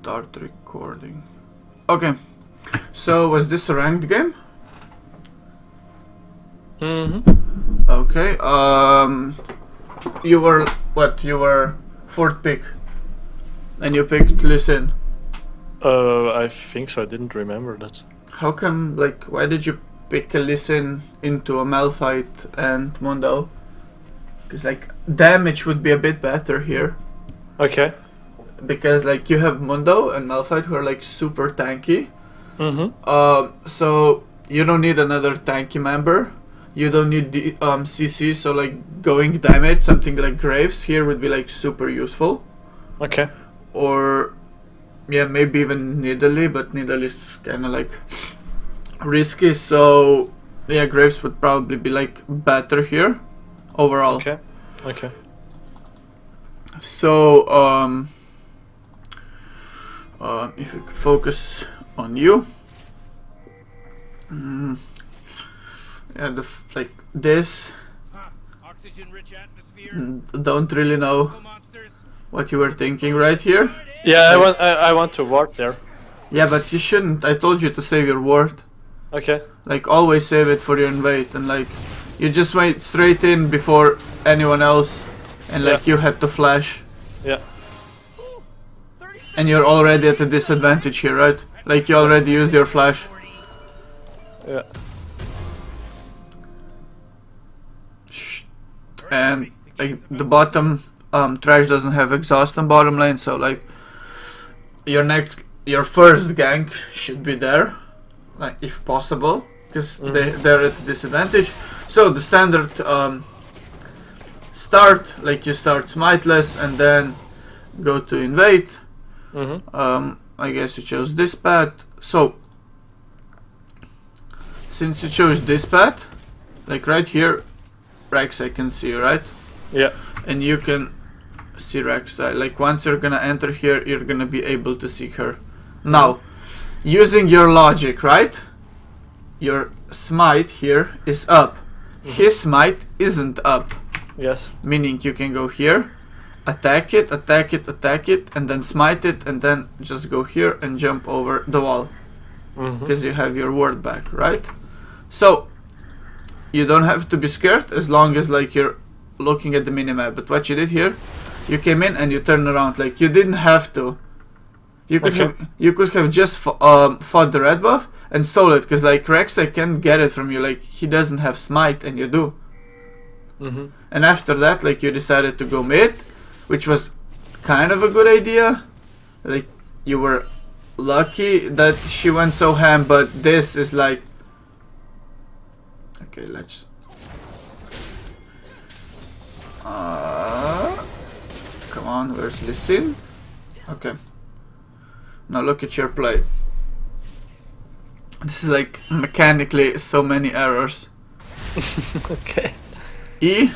Start recording. Okay. So was this a ranked game? Mm-hmm. Okay. You were what? You were fourth pick, and you picked LeeSin. I think so. I didn't remember that. How come? Like, why did you pick a LeeSin into a Malphite and Mundo? Because like damage would be a bit better here. Okay. Because like you have Mundo and Malphite who are like super tanky. Mm-hmm. So you don't need another tanky member. You don't need the CC. So like going damage, something like Graves here would be like super useful. Okay. Or yeah, maybe even Nidalee, but Nidalee is kind of like risky. So yeah, Graves would probably be like better here overall. Okay. Okay. So if we could focus on you, yeah, like this. Oxygen-rich atmosphere. Don't really know what you were thinking right here. Yeah, I want to ward there. Yeah, but you shouldn't. I told you to save your ward. Okay. Like always save it for your invade, and like you just went straight in before anyone else, and like you had to flash. Yeah. And you're already at a disadvantage here, right? Like you already used your flash. Yeah. And like the bottom trash doesn't have exhaust on bottom lane, so like your first gank should be there, like if possible, because they're at a disadvantage. So the standard start, like you start smiteless and then go to invade. I guess you chose this path. So since you chose this path, like right here, Rex I can see, right? Yeah. And you can see Rex. Like once you're gonna enter here, you're gonna be able to see her. Now, using your logic, right? Your smite here is up. His smite isn't up. Yes. Meaning you can go here, attack it, attack it, attack it, and then smite it, and then just go here and jump over the wall. Because you have your ward back, right? So you don't have to be scared as long as like you're looking at the minimap. But what you did here, you came in and you turned around. Like you didn't have to. You could have just fought the red buff and stole it, because like Rek'Sai can get it from you. Like he doesn't have smite and you do. And after that, like you decided to go mid, which was kind of a good idea. Like you were lucky that she went so ham, but this is like, okay, let's come on, where's LeeSin? Okay, now look at your play. This is like mechanically so many errors. Okay. E,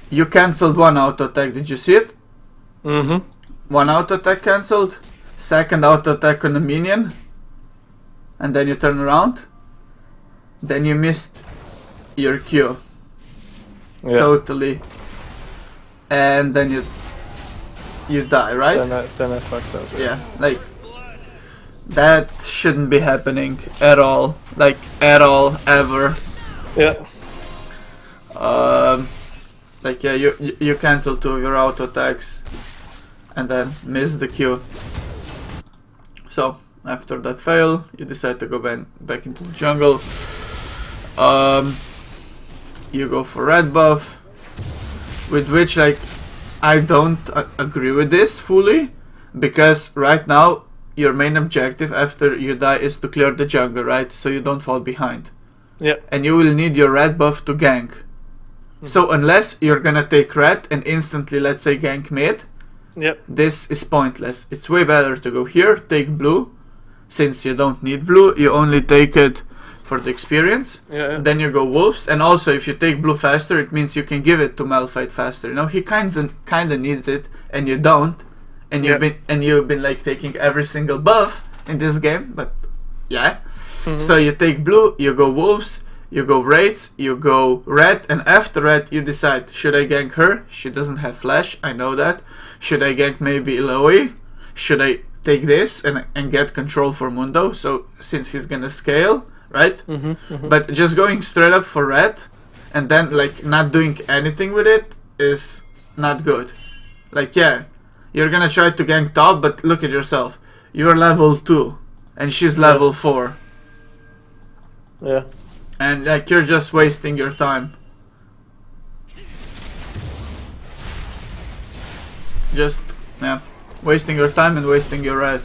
you cancelled one auto attack, did you see it? One auto attack cancelled, second auto attack on a minion, and then you turn around. Then you missed your Q. Yeah. Totally. And then you die, right? Then I fucked up. Yeah, like that shouldn't be happening at all. Like at all, ever. Yeah. Like yeah, you cancel two of your auto attacks and then miss the Q. So after that fail, you decide to go back into the jungle. You go for red buff, with which like I don't agree with this fully, because right now your main objective after you die is to clear the jungle, right? So you don't fall behind. Yeah. And you will need your red buff to gank. So unless you're gonna take red and instantly, let's say, gank mid, this is pointless. It's way better to go here, take blue. Since you don't need blue, you only take it for the experience. Then you go wolves, and also if you take blue faster, it means you can give it to Malphite faster. You know, he kinda needs it, and you don't. And you've been like taking every single buff in this game, but yeah. So you take blue, you go wolves, you go raids, you go red, and after red you decide, should I gank her? She doesn't have flash, I know that. Should I gank maybe Eloy? should I take this and get control for Mundo? So since he's gonna scale, right? But just going straight up for red and then like not doing anything with it is not good. Like, yeah, you're gonna try to gank top, but look at yourself. You're level 2 and she's level 4. Yeah. And like you're just wasting your time. Just, yeah, wasting your time and wasting your red.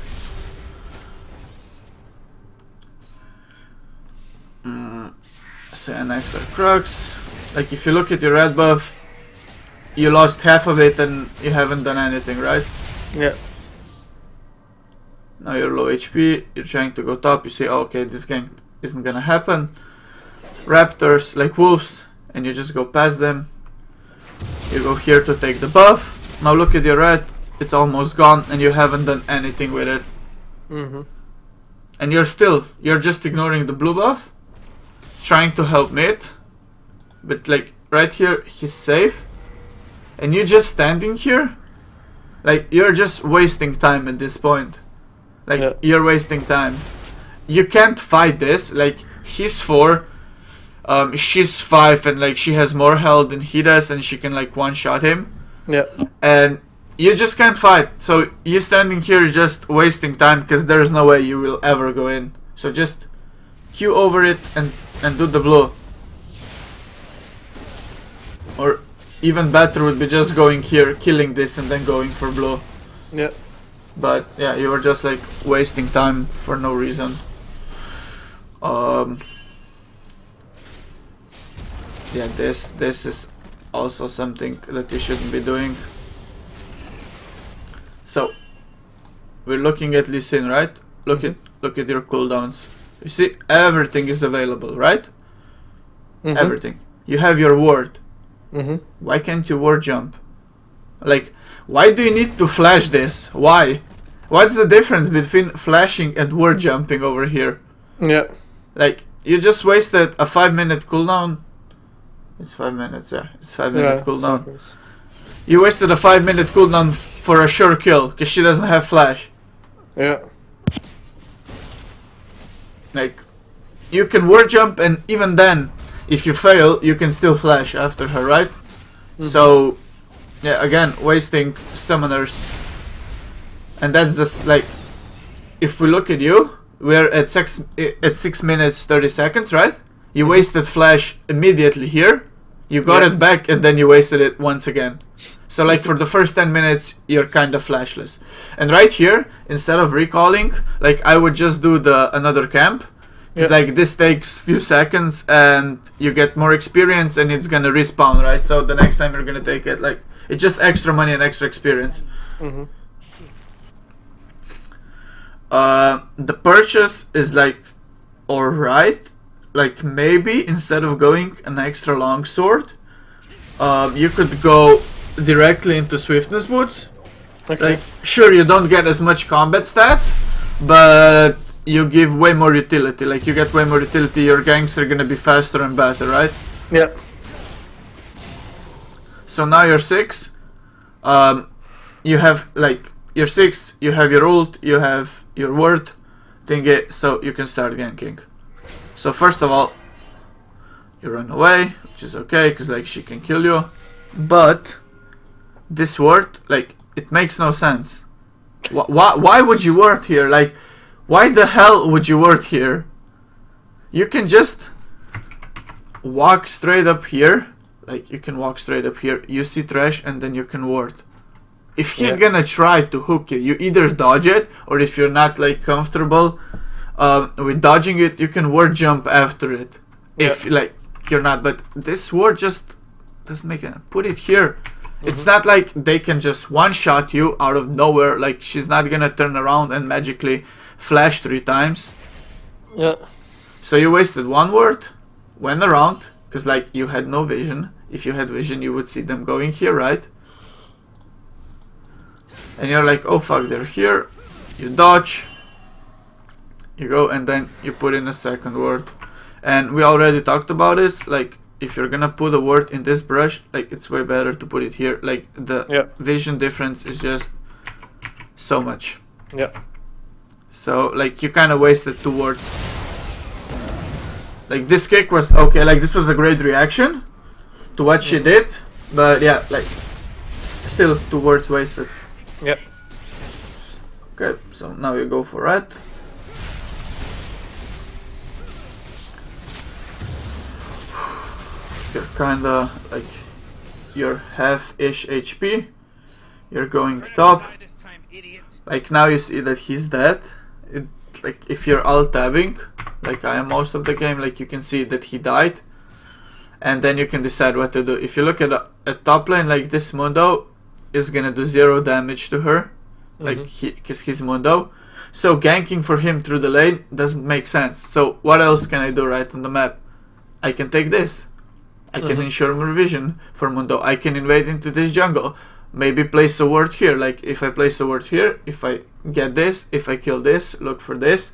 Say an extra crux. Like if you look at your red buff, you lost half of it and you haven't done anything, right? Yeah. Now you're low HP, you're trying to go top, you say, oh, okay, this gank isn't gonna happen. Raptors, like wolves, and you just go past them. You go here to take the buff. Now look at your red, it's almost gone and you haven't done anything with it. And you're just ignoring the blue buff, trying to help mid. But like right here, he's safe. And you're just standing here. Like you're just wasting time at this point. Like you're wasting time. You can't fight this. Like he's 4, she's 5, and like she has more health than he does, and she can like one-shot him. Yeah. And you just can't fight. So you standing here just wasting time because there's no way you will ever go in. So just Q over it and do the blue. Or even better would be just going here, killing this, and then going for blue. Yeah. But yeah, you were just like wasting time for no reason. Yeah, this is also something that you shouldn't be doing. So we're looking at LeeSin, right? Look at your cooldowns. You see, everything is available, right? Everything. You have your ward. Why can't you ward jump? Like, why do you need to flash this? Why? What's the difference between flashing and ward jumping over here? Yeah. Like, you just wasted a 5-minute cooldown. It's 5 minutes, yeah. It's 5-minute cooldown. Sometimes. You wasted a 5-minute cooldown for a sure kill, because she doesn't have flash. Yeah. Like, you can ward jump, and even then, if you fail, you can still flash after her, right? So, yeah, again, wasting summoners. And that's the, like, if we look at you, we're at 6 minutes 30 seconds, right? You wasted flash immediately here. You got it back, and then you wasted it once again. So like for the first 10 minutes, you're kind of flashless. And right here, instead of recalling, like I would just do another camp. Because like this takes few seconds, and you get more experience, and it's gonna respawn, right? So the next time you're gonna take it, like it's just extra money and extra experience. The purchase is like alright. Like maybe instead of going an extra long sword, you could go directly into swiftness boots. Like sure, you don't get as much combat stats, but you give way more utility. Like you get way more utility. Your ganks are gonna be faster and better, right? Yeah. So now you're 6. You have like you're 6. You have your ult. You have your ward thingy. So you can start ganking. So first of all, you run away, which is okay, because like she can kill you. But this ward, like, it makes no sense. Why would you ward here? Like, why the hell would you ward here? You can just walk straight up here. Like, you can walk straight up here. You see trash, and then you can ward. If he's gonna try to hook you, you either dodge it, or if you're not like comfortable with dodging it, you can ward jump after it. If like you're not, but this ward just doesn't make it. Put it here. It's not like they can just one-shot you out of nowhere. Like she's not gonna turn around and magically flash 3 times. Yeah. So you wasted 1 ward, went around, because like you had no vision. If you had vision, you would see them going here, right? And you're like, oh fuck, they're here. You dodge. You go, and then you put in a second word. And we already talked about this. Like, if you're gonna put a word in this brush, like it's way better to put it here. Like the vision difference is just so much. Yeah. So like you kind of wasted 2 words. Like this kick was okay, like this was a great reaction to what she did, but yeah, like still 2 words wasted. Yeah. Okay, so now you go for red. You're kinda like you're half-ish HP. You're going top. Die this time, idiot. Like now you see that he's dead. Like if you're alt tabbing, like I am most of the game, like you can see that he died, and then you can decide what to do. If you look at a top lane, like this Mundo is gonna do 0 damage to her, like because he's Mundo. So ganking for him through the lane doesn't make sense. So what else can I do right on the map? I can take this. I can ensure more vision for Mundo. I can invade into this jungle. Maybe place a ward here. Like if I place a ward here, if I get this, if I kill this, look for this,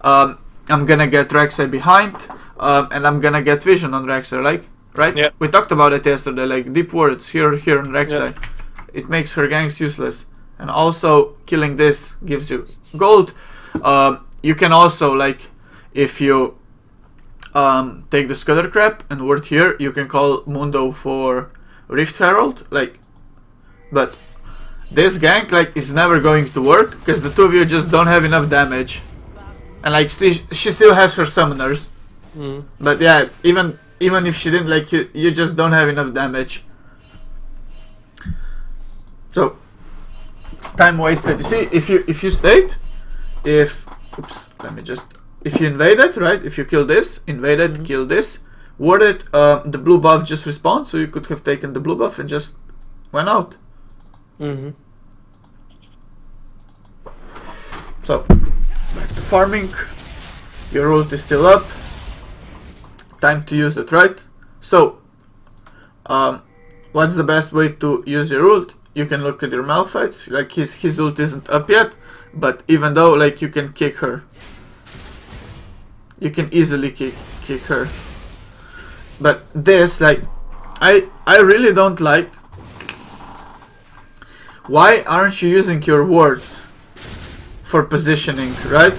I'm gonna get Rek'Sai behind, and I'm gonna get vision on Rek'Sai, like, right? Yeah. We talked about it yesterday, like deep wards here on Rek'Sai. Yeah. It makes her ganks useless. And also killing this gives you gold. You can also, like, if you take the Scudder Crab and ward here, you can call Mundo for Rift Herald, like, but this gank like is never going to work because the 2 of you just don't have enough damage, and like she still has her summoners, but yeah, even if she didn't, like, you just don't have enough damage. So time wasted. You see, if you stayed, if you invaded, right? If you kill this, invaded, kill this, warded, the blue buff just respawned, so you could have taken the blue buff and just went out. So back to farming. Your ult is still up. Time to use it, right? So what's the best way to use your ult? You can look at your Malphites. Like his ult isn't up yet, but even though, like, you can kick her. You can easily kick her. But this, like, I really don't like. Why aren't you using your wards for positioning, right?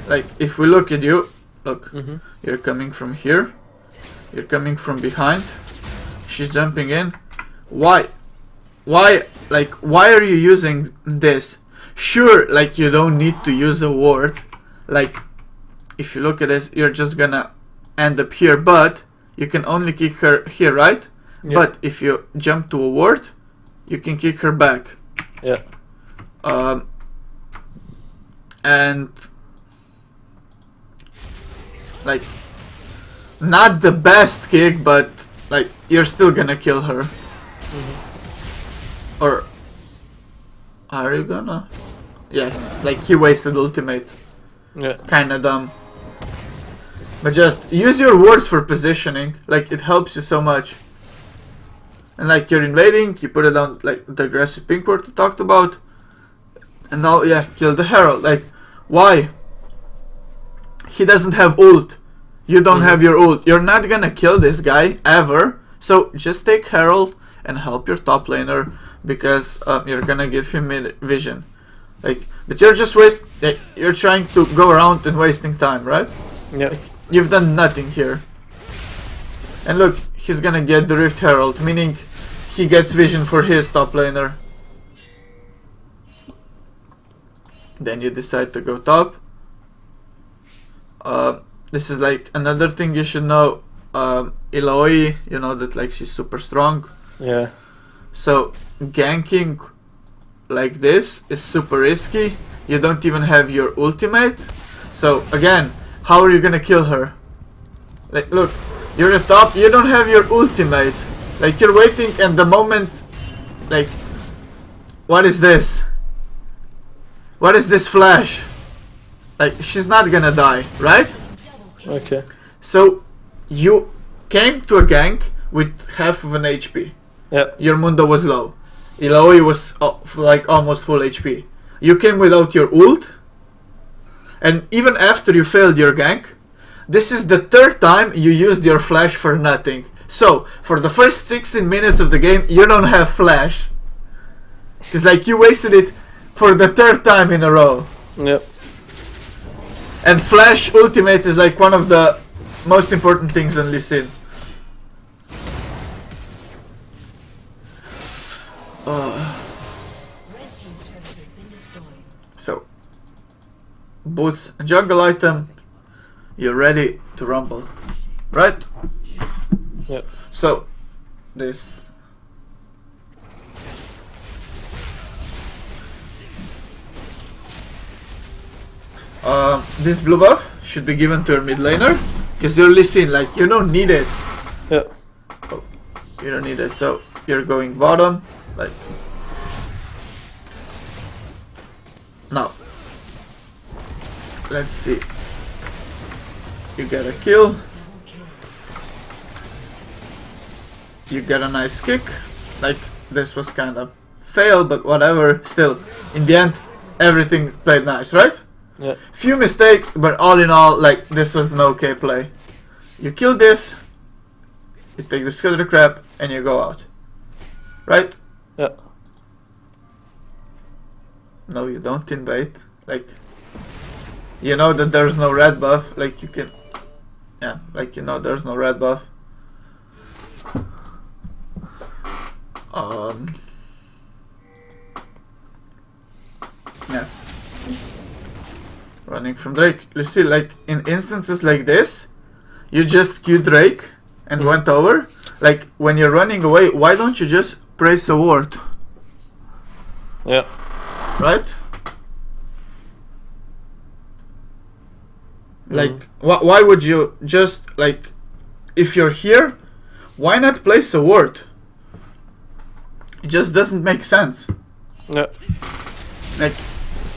Like, if we look at you, look, you're coming from here, you're coming from behind, she's jumping in. Why are you using this? Sure, like, you don't need to use a ward. Like, if you look at this, you're just gonna end up here, but you can only kick her here, right? Yeah. But if you jump to a ward, you can kick her back. Yeah. And like, not the best kick, but like you're still gonna kill her. Or are you gonna? Yeah, like he wasted ultimate. Yeah. Kinda dumb. But just use your words for positioning. Like, it helps you so much. And like, you're invading, you put it on like the aggressive pink ward we talked about. And now, yeah, kill the Herald. Like, why? He doesn't have ult. You don't have your ult. You're not gonna kill this guy ever. So just take Herald and help your top laner, because you're gonna give him vision. Like, but you're just you're trying to go around and wasting time, right? Yeah. Like, you've done nothing here. And look, he's gonna get the Rift Herald, meaning he gets vision for his top laner. Then you decide to go top. This is like another thing you should know. Eloy, you know that like she's super strong. Yeah. So ganking like this is super risky. You don't even have your ultimate. So again, how are you gonna kill her? Like, look, you're at top, you don't have your ultimate. Like, you're waiting, and the moment, like, what is this? What is this flash? Like, she's not gonna die, right? Okay. So you came to a gank with half of an HP. Yeah. Your Mundo was low. Eloy was like almost full HP. You came without your ult, and even after you failed your gank, this is the third time you used your flash for nothing. So for the first 16 minutes of the game, you don't have flash. It's like you wasted it for the third time in a row. Yep. And Flash ultimate is like one of the most important things on LeeSin. So, boots, jungle item, you're ready to rumble, right? Yep. So, this. This blue buff should be given to your mid laner, because you're LeeSin, like you don't need it. Yeah. Oh, you don't need it, so you're going bottom, like. Now, let's see. You get a kill. You get a nice kick. Like, this was kind of fail, but whatever. Still, in the end, everything played nice, right? Yeah. Few mistakes, but all in all, like, this was an okay play. You kill this, you take the scudder crab, and you go out. Right? Yeah. No, you don't invade. Like, you know that there's no red buff. Like, you can. Yeah, like, you know there's no red buff. Yeah. Running from Drake. You see, like, in instances like this, you just Q Drake and went over. Like, when you're running away, why don't you just praise a ward? Yeah. Right? Like, why would you just, like, if you're here, why not place a ward? It just doesn't make sense. Yeah. Like,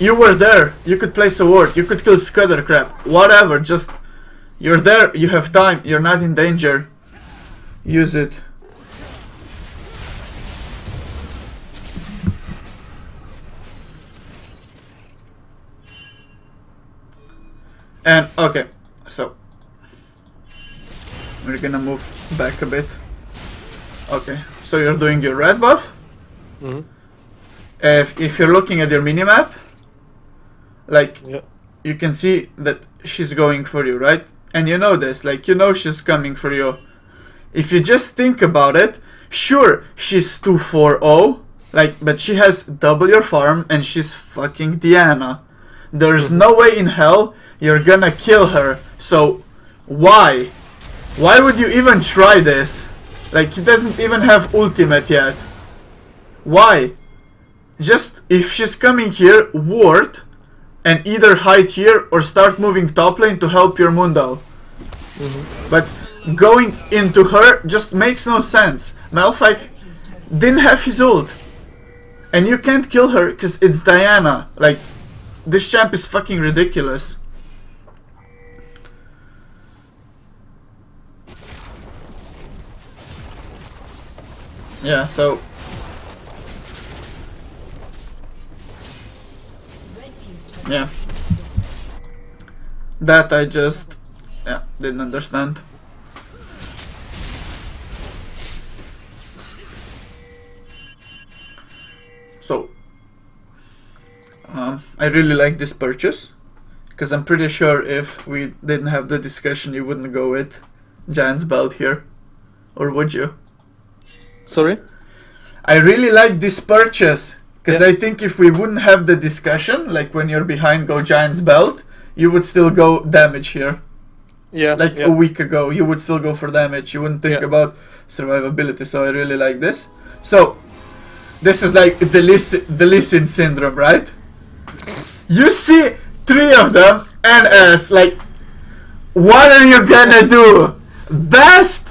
you were there, you could place a ward, you could kill Scudder Crab, whatever, just, you're there, you have time, you're not in danger. Use it. And, okay, so, we're gonna move back a bit. Okay, so you're doing your red buff. If you're looking at your minimap, like, Yeah. you can see that she's going for you, right? And you know this, like, you know she's coming for you. If you just think about it, sure, she's 240, like, but she has double your farm and she's fucking Diana. There's no way in hell you're gonna kill her. So, why? Why would you even try this? Like, he doesn't even have ultimate yet. Why? Just, if she's coming here, ward, and either hide here or start moving top lane to help your Mundo. But going into her just makes no sense. Malphite didn't have his ult. And you can't kill her because it's Diana. Like, this champ is fucking ridiculous. Yeah, so yeah, that I just didn't understand. So I really like this purchase because I'm pretty sure if we didn't have the discussion you wouldn't go with Giant's Belt here, or would you? Sorry? I really like this purchase because Yeah. I think if we wouldn't have the discussion, like when you're behind go Giant's Belt, you would still go damage here. Yeah. Like yeah. a week ago, you would still go for damage. You wouldn't think Yeah. about survivability. So I really like this. So this is like the LeeSin syndrome, right? You see 3 of them and us, like, what are you gonna do? Best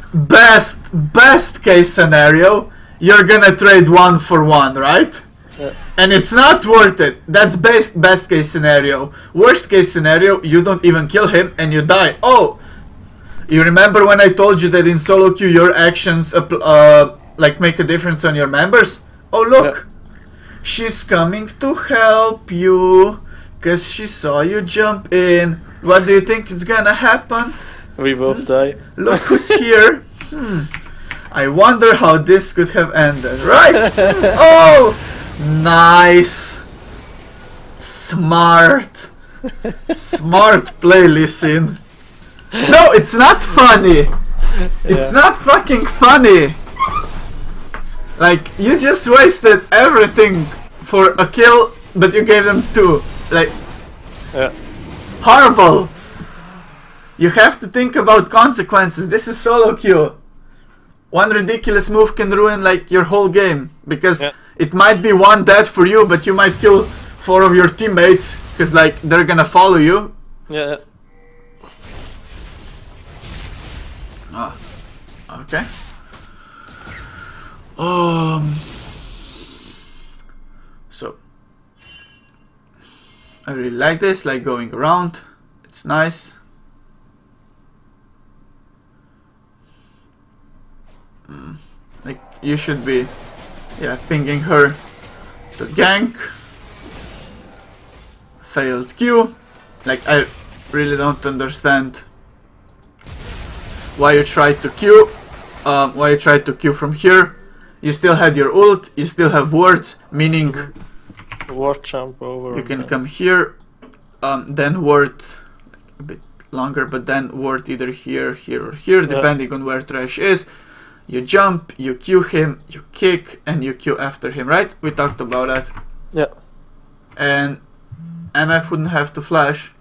case scenario, you're gonna trade 1 for 1, right? Yeah. And it's not worth it. That's best case scenario. Worst case scenario, you don't even kill him and you die. Oh, you remember when I told you that in solo queue your actions like make a difference on your members? Oh look, she's coming to help you because she saw you jump in. What do you think is gonna happen? We both die. Look who's here. I wonder how this could have ended, right? Oh, nice. Smart. Smart play, LeeSin. No, it's not funny. It's not fucking funny. Like, you just wasted everything for a kill, but you gave them 2. Like, horrible. You have to think about consequences. This is solo queue. One ridiculous move can ruin like your whole game, because it might be 1 dead for you, but you might kill 4 of your teammates because like they're gonna follow you. Yeah. Ah, okay. So I really like this, like going around. It's nice. Like you should be, pinging her to gank. Failed Q. Like I really don't understand why you tried to Q. Why you tried to Q from here. You still had your ult. You still have wards, meaning Ward jump over. you can come here, then ward a bit longer, but then ward either here, here, or here, depending on where Trash is. You jump, you Q him, you kick, and you Q after him, right? We talked about that. Yeah. And MF wouldn't have to flash.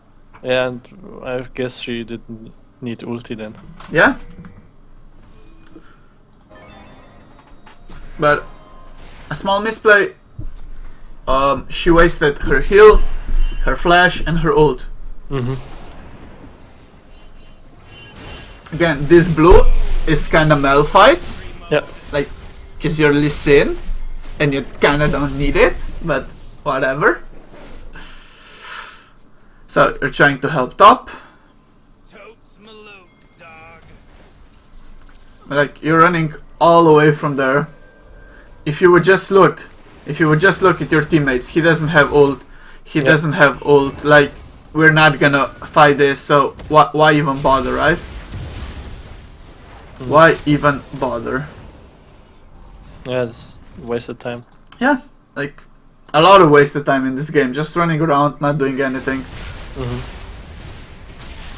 Yeah, and I guess she didn't need ulti then. Yeah? But a small misplay. She wasted her heal, her flash, and her ult. Again, this blue is kinda malfights. Yeah. Like, cause you're LeeSin, and you kinda don't need it, but whatever. So you're trying to help top. Totes malutes, dog. Like you're running all the way from there. If you would just look at your teammates, he doesn't have ult. He doesn't have ult. Like we're not gonna fight this. So why even bother, right? Why even bother? Yeah, it's wasted time. Yeah, like a lot of wasted time in this game, just running around, not doing anything.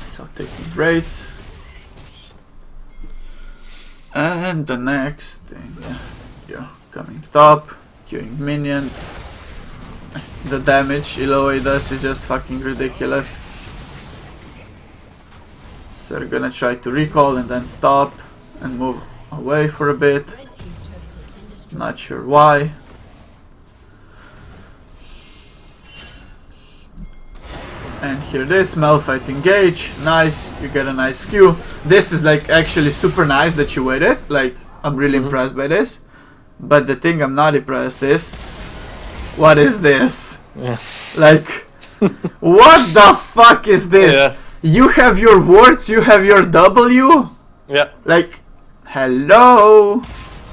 So taking raids. And the next thing, you're coming top, queuing minions. The damage Eloy does is just fucking ridiculous. So they're gonna try to recall and then stop and move away for a bit. Not sure why. And here it is, Malphite engage, nice, you get a nice Q. This is like actually super nice that you waited, like I'm really impressed by this. But the thing I'm not impressed is, what is this? Like, what the fuck is this? You have your wards, you have your W? Yeah. Like, hello?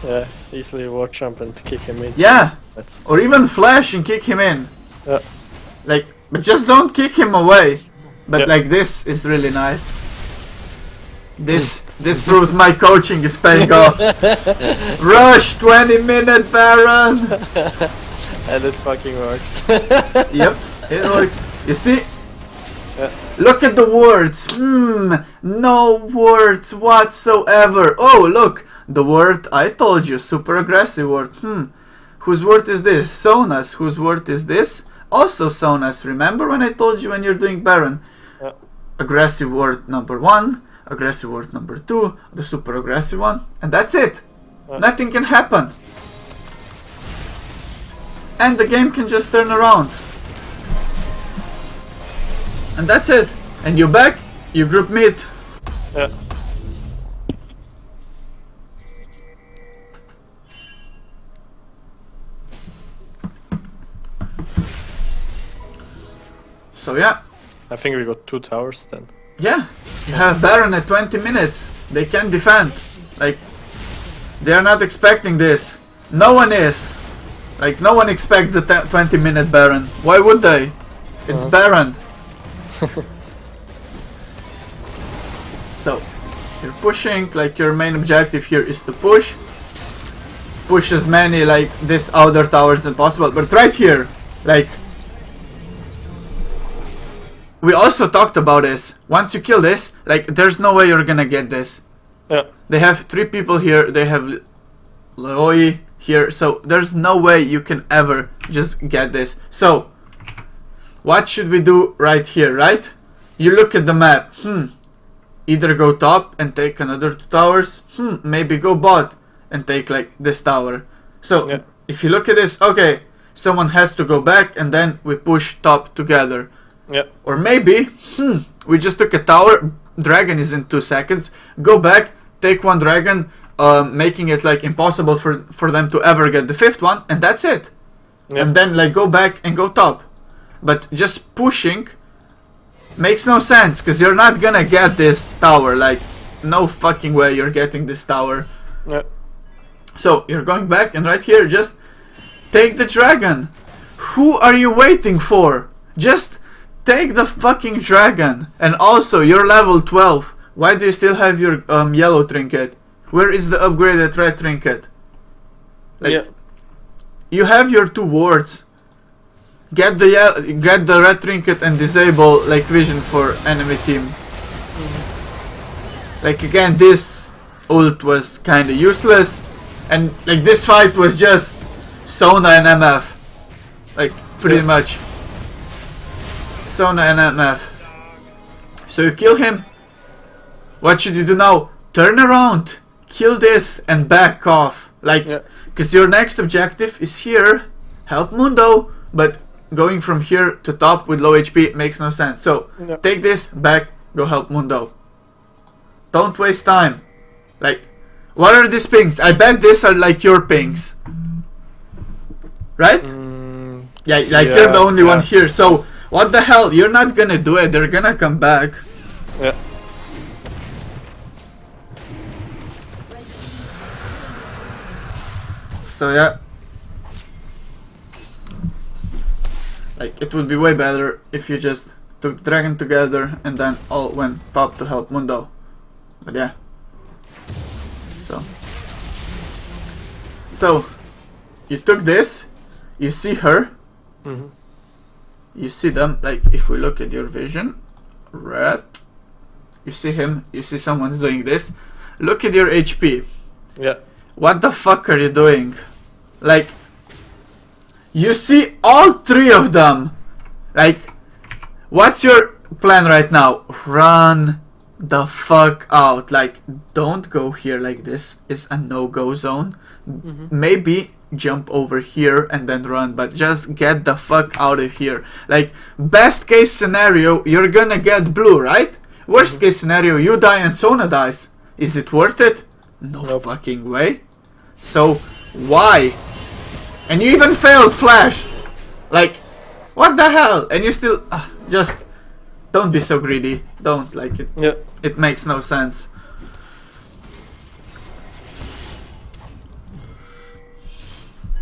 Yeah, easily ward jump and kick him in. Yeah, That's or even flash and kick him in. Yeah. Like, but just don't kick him away. But like this is really nice. This proves my coaching is paying off. Rush 20-minute Baron. And it fucking works. Yep, it works. You see? Look at the words. No words whatsoever. Oh, look, the word I told you, super aggressive word. Whose word is this? Sonas. Whose word is this? Also Sonas. Remember when I told you when you're doing Baron? Aggressive word number 1, aggressive word number 2, the super aggressive one, and that's it. Nothing can happen. And the game can just turn around. And that's it. And you back, you group mid. Yeah. So yeah. I think we got 2 towers then. Yeah. You have Baron at 20 minutes. They can defend. Like, they are not expecting this. No one is. Like, no one expects the 20-minute Baron. Why would they? It's Baron. So, you're pushing. Like, your main objective here is to push. Push as many, like, this outer towers as possible. But right here, like, we also talked about this. Once you kill this, like, there's no way you're gonna get this. Yeah. They have 3 people here. They have Leroy here. So there's no way you can ever just get this. So what should we do right here, right? You look at the map. Either go top and take another 2 towers. Maybe go bot and take like this tower. So if you look at this, okay, someone has to go back and then we push top together. Yeah. Or maybe, we just took a tower, dragon is in 2 seconds, go back, take 1 dragon, making it like impossible for them to ever get the 5th one, and that's it. Yep. And then like go back and go top. But just pushing makes no sense, because you're not gonna get this tower, like no fucking way you're getting this tower. Yeah. So you're going back, and right here just take the dragon. Who are you waiting for? Just take the fucking dragon. And also, you're level 12. Why do you still have your yellow trinket? Where is the upgraded red trinket? Like, you have your 2 wards. Get the red trinket and disable like vision for enemy team. Like again, this ult was kinda useless, and like this fight was just Sona and MF. Like pretty much. Sona and MF. So you kill him. What should you do now? Turn around, kill this, and back off. Like, because your next objective is here, help Mundo, but going from here to top with low HP makes no sense. So take this, back, go help Mundo. Don't waste time. Like, what are these pings? I bet these are like your pings. Right? Yeah, like you're the only one here. So, what the hell? You're not gonna do it. They're gonna come back. Yeah. So yeah. Like, it would be way better if you just took dragon together and then all went top to help Mundo. But yeah. So you took this, you see her, you see them, like if we look at your vision, red, you see him, you see someone's doing this, look at your HP. Yeah. What the fuck are you doing? Like, you see all 3 of them. Like, what's your plan right now? Run the fuck out. Like, don't go here. Like, this is a no-go zone. Maybe jump over here and then run, but just get the fuck out of here. Like, best case scenario, you're gonna get blue, right? Worst case scenario, you die and Sona dies. Is it worth it? No fucking way. So, why? And you even failed flash. Like, what the hell? And you still just don't be so greedy. Don't, like it. Yeah. It makes no sense.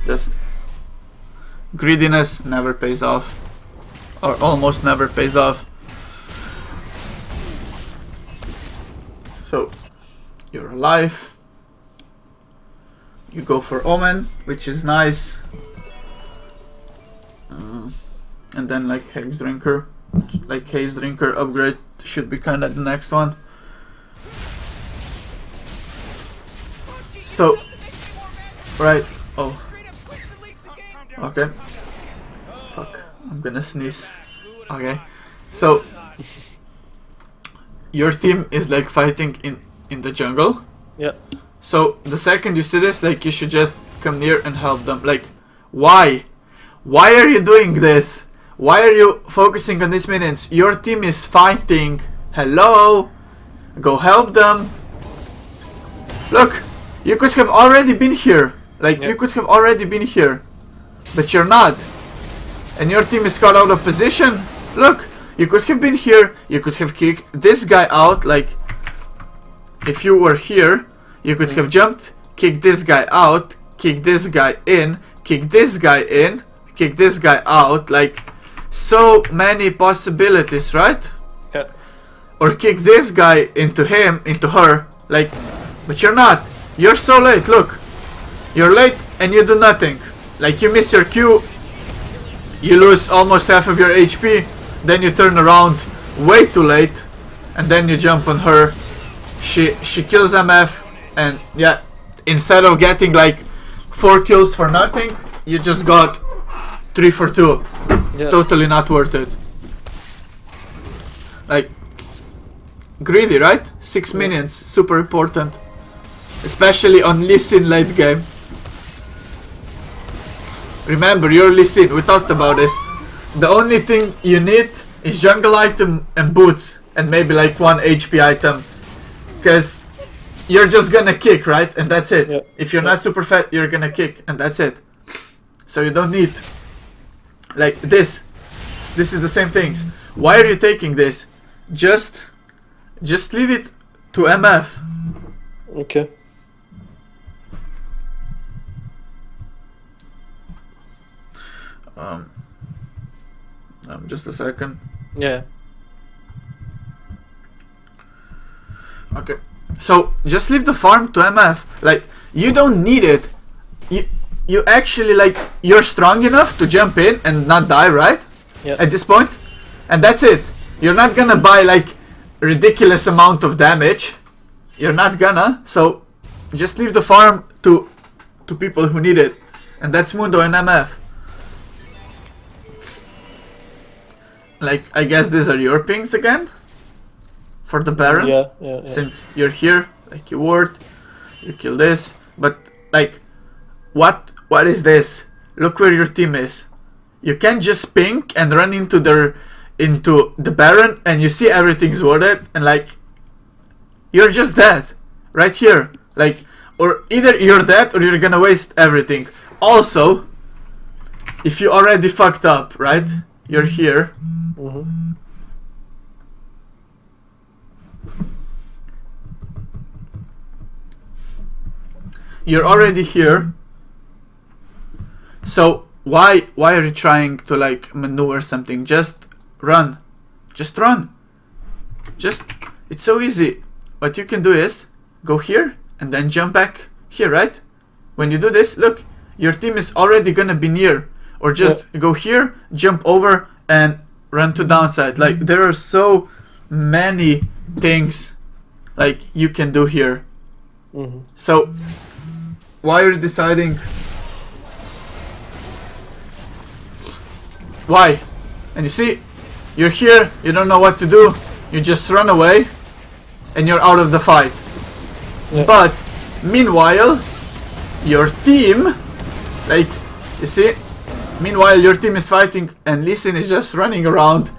Just greediness never pays off, or almost never pays off. So you're alive. You go for Omen, which is nice. And then like Haze Drinker. Like Haze Drinker upgrade should be kinda the next one. So, right. Oh. Okay. Fuck. I'm gonna sneeze. Okay. So, your team is like fighting in the jungle. Yeah. So the second you see this, like you should just come near and help them. Like, why? Why are you doing this? Why are you focusing on these minions? Your team is fighting. Hello? Go help them. Look, you could have already been here. Like, you could have already been here. But you're not. And your team is caught out of position. Look, you could have been here. You could have kicked this guy out. Like, if you were here, you could have jumped, kicked this guy out, kicked this guy in, kicked this guy in, kicked this guy out. Like, so many possibilities, right? Yeah. Or kick this guy into him, into her. Like, but you're not. You're so late, look. You're late and you do nothing. Like, you miss your Q, you lose almost half of your HP, then you turn around, way too late, and then you jump on her. She kills MF, and yeah, instead of getting like 4 kills for nothing, you just got 3 for 2. Yeah. Totally not worth it. Like, greedy, right? 6 minions, super important. Especially on LeeSin late game. Remember, you're LeeSin, we talked about this. The only thing you need is jungle item and boots, and maybe like 1 HP item. Because you're just gonna kick, right? And that's it. Yeah. If you're not super fat, you're gonna kick, and that's it. So you don't need like this. This is the same things. Why are you taking this? Just leave it to MF. Okay. Just a second. Yeah. Okay. So just leave the farm to MF. Like, you don't need it. You actually, like, you're strong enough to jump in and not die, right? Yeah. At this point, and that's it. You're not gonna buy like ridiculous amount of damage. You're not gonna. So just leave the farm to people who need it, and that's Mundo and MF. Like, I guess these are your pings again for the Baron. Yeah. Since you're here, like you ward, you kill this. But like, what is this? Look where your team is. You can't just ping and run into the Baron, and you see everything's worth it, and like, you're just dead right here. Like, or either you're dead or you're gonna waste everything. Also, if you already fucked up, right? You're here. You're already here. So why are you trying to like maneuver something? Just run. Just run. It's so easy. What you can do is go here and then jump back here, right? When you do this, look, your team is already gonna be near. Or just go here, jump over, and run to downside. Like, there are so many things like you can do here. So why are you deciding? Why? And you see, you're here, you don't know what to do, you just run away, and you're out of the fight. Yeah. But meanwhile, your team, like, you see, meanwhile your team is fighting, and LeeSin is just running around,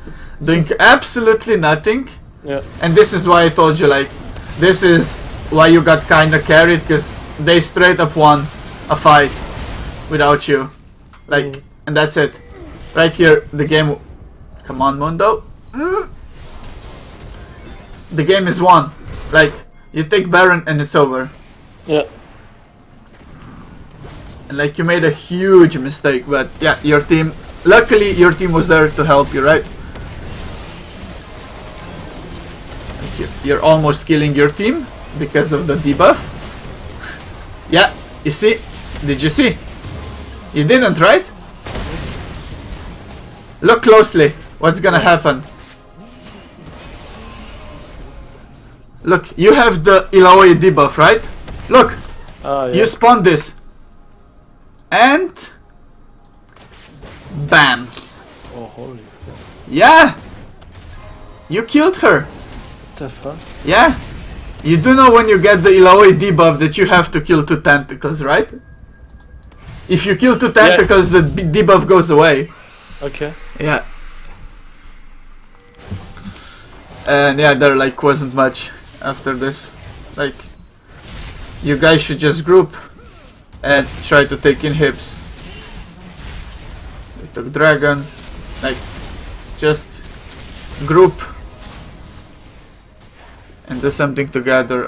doing absolutely nothing. Yeah. And this is why I told you, like, this is why you got kinda carried, because they straight up won a fight without you. Like, and that's it. Right here, the game. Come on, Mundo. The game is won. Like, you take Baron and it's over. Yeah. And like, you made a huge mistake, but yeah, your team. Luckily, your team was there to help you, right? Like, you're almost killing your team because of the debuff. Yeah, you see? Did you see? You didn't, right? Look closely. What's gonna happen? Look, you have the Illaoi debuff, right? Look, Yeah. you spawn this. And... bam. Oh, holy. Yeah! You killed her. What the fuck? Yeah. You do know when you get the Illaoi debuff that you have to kill 2 tentacles, right? If you kill 2 tentacles, the debuff goes away. Okay. Yeah. And yeah, there like wasn't much after this. Like, you guys should just group and try to take inhibs. We took dragon. Like, just group and do something together.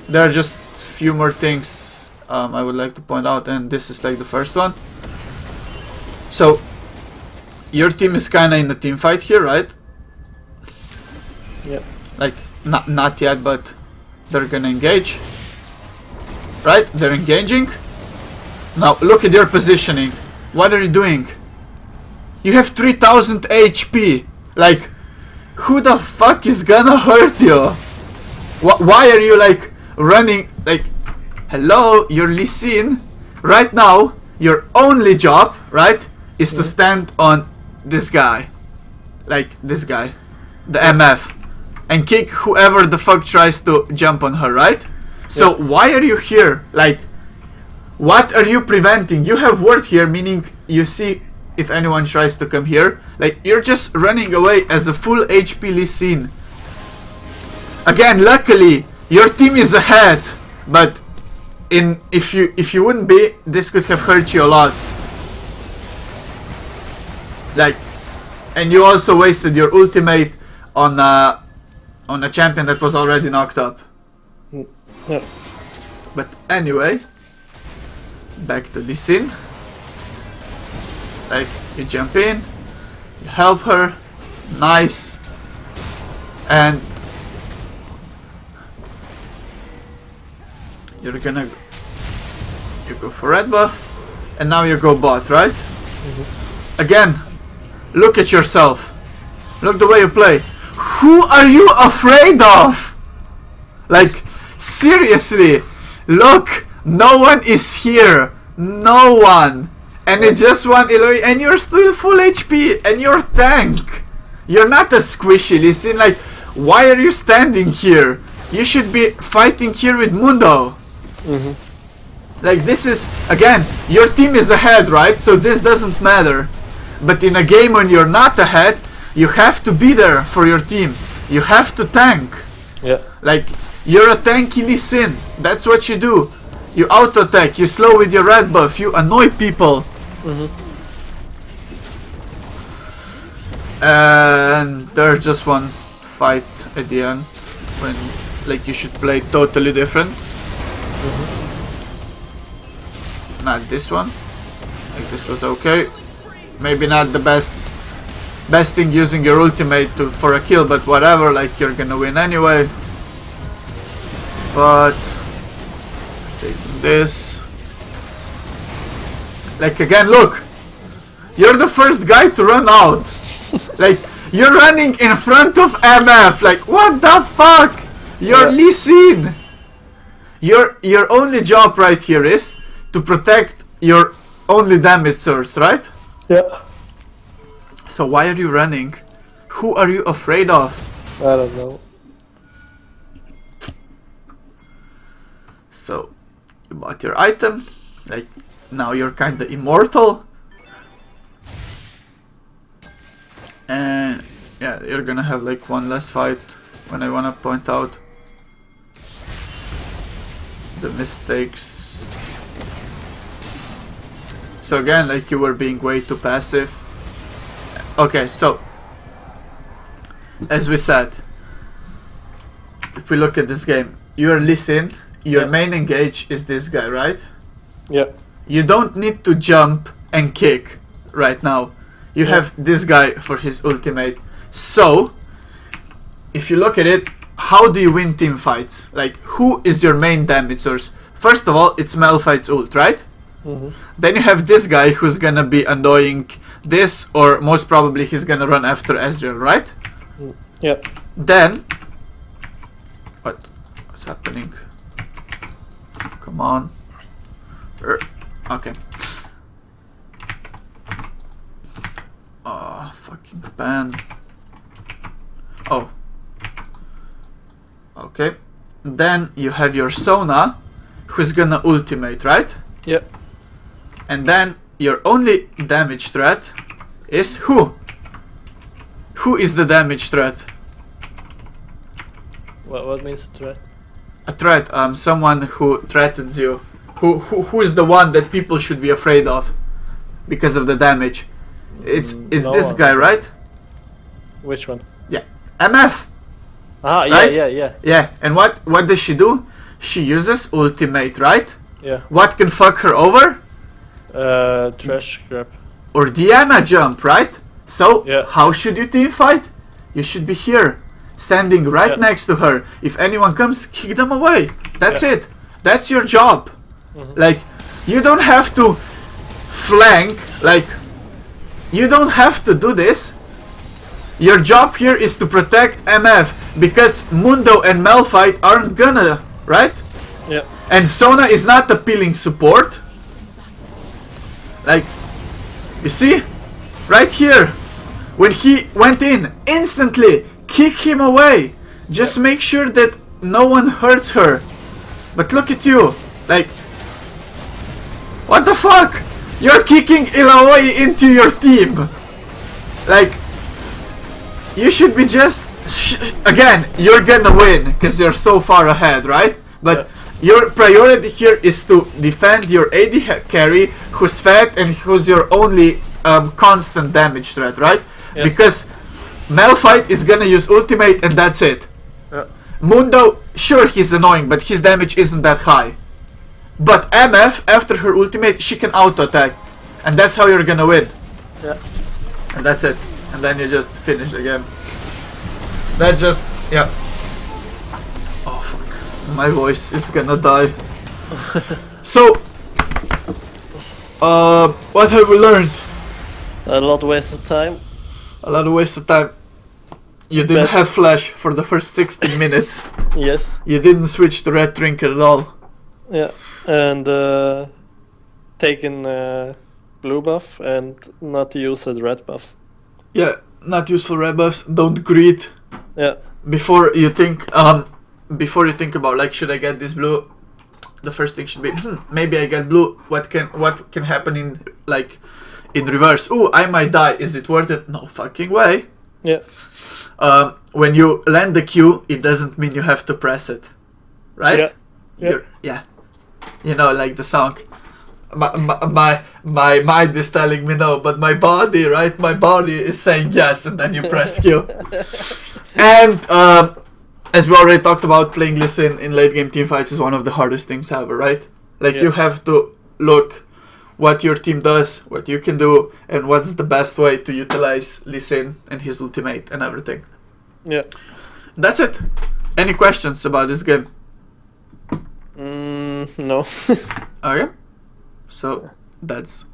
There are just few more things I would like to point out, and this is like the first one. So your team is kinda in a team fight here, right? Yep. Like, not yet, but they're gonna engage. Right? They're engaging. Now look at your positioning. What are you doing? You have 3000 HP. Like, who the fuck is gonna hurt you? Why are you like running like, hello, you're LeeSin. Right now, your only job, right, is to stand on this guy. Like this guy. The MF. And kick whoever the fuck tries to jump on her, right? So why are you here? Like, what are you preventing? You have ward here, meaning you see if anyone tries to come here. Like, you're just running away as a full HP LeeSin. Again, luckily, your team is ahead, but if you wouldn't be, this could have hurt you a lot. Like, and you also wasted your ultimate on a champion that was already knocked up. Yeah. But anyway, back to LeeSin. Like, you jump in, you help her, nice, and you go for red buff, and now you go bot, right? Again, look at yourself. Look the way you play. Who are you afraid of? Like, seriously, look, no one is here. No one. And it's just one Eloy, and you're still full HP, and you're tank. You're not a squishy LeeSin. Like, why are you standing here? You should be fighting here with Mundo. Like, this is, again, your team is ahead, right? So this doesn't matter. But in a game when you're not ahead, you have to be there for your team. You have to tank. Yeah. Like, you're a tanky LeeSin. That's what you do. You auto attack, you slow with your red buff, you annoy people. And there's just one fight at the end when, like, you should play totally different. Not this one. Like, this was okay. Maybe not the best thing using your ultimate for a kill, but whatever, like, you're gonna win anyway. But taking this, like, again, look, you're the first guy to run out. Like, you're running in front of MF. Like, what the fuck? You're LeeSin. Your only job right here is to protect your only damage source, right? Yeah. So why are you running? Who are you afraid of? I don't know. So you bought your item, like, now you're kinda immortal. And yeah, you're gonna have like one less fight when I wanna point out the mistakes. So again, like, you were being way too passive. Okay, so as we said, if we look at this game, you're LeeSin, your main engage is this guy, right? Yeah. You don't need to jump and kick right now. You have this guy for his ultimate. So, if you look at it, how do you win team fights? Like, who is your main damage source? First of all, it's Malphite's ult, right? Then you have this guy who's gonna be annoying this, or most probably he's gonna run after Ezreal, right? Yeah. Then, what's happening? Come on. Okay. Oh, fucking ban. Oh. Okay. Then you have your Sona, who's gonna ultimate, right? Yep. And then your only damage threat is who? Who is the damage threat? What means threat? A threat, someone who threatens you. Who is the one that people should be afraid of because of the damage? It's No this one. guy, right? Which one? Yeah. MF. Ah, yeah, Right? yeah. Yeah. And what does she do? She uses ultimate, right? Yeah. What can fuck her over? Trash grab. Or Diana jump, right? So Yeah. how should you team fight? You should be here, standing right next to her. If anyone comes, kick them away. That's it. That's your job. Like, you don't have to flank. Like, you don't have to do this. Your job here is to protect MF because Mundo and Malphite aren't gonna, right? Yeah. And Sona is not appealing support. Like, you see? Right here. When he went in, instantly kick him away. Just make sure that no one hurts her. But look at you. Like, what the fuck? You're kicking Illaoi into your team. Like, you should be just... again, you're gonna win because you're so far ahead, right? But your priority here is to defend your AD carry who's fat and who's your only constant damage threat, right? Yes. Because Malphite is gonna use ultimate and that's it. Yeah. Mundo, sure, he's annoying, but his damage isn't that high. But MF, after her ultimate, she can auto-attack. And that's how you're gonna win. Yeah. And that's it. And then you just finish the game. That just... yeah. Oh fuck. My voice is gonna die. So... what have we learned? A lot wasted time. A lot of wasted time. You didn't have flash for the first 16 minutes. Yes. You didn't switch to red trinket at all. Yeah. And taken blue buff and not used red buffs. Yeah, not useful red buffs. Don't greed. Yeah. Before you think about like, should I get this blue? The first thing should be, maybe I get blue. What can happen in like in reverse? Ooh, I might die. Is it worth it? No fucking way. Yeah. When you land the Q, it doesn't mean you have to press it, right? Yeah. Yeah. Yeah. You know, like the song. My mind is telling me no, but my body, right? My body is saying yes, and then you press Q. And as we already talked about, playing LeeSin in late game team fights is one of the hardest things ever, right? Like you have to look what your team does, what you can do, and what's the best way to utilize LeeSin and his ultimate and everything. Yeah. That's it. Any questions about this game? No. Okay. So that's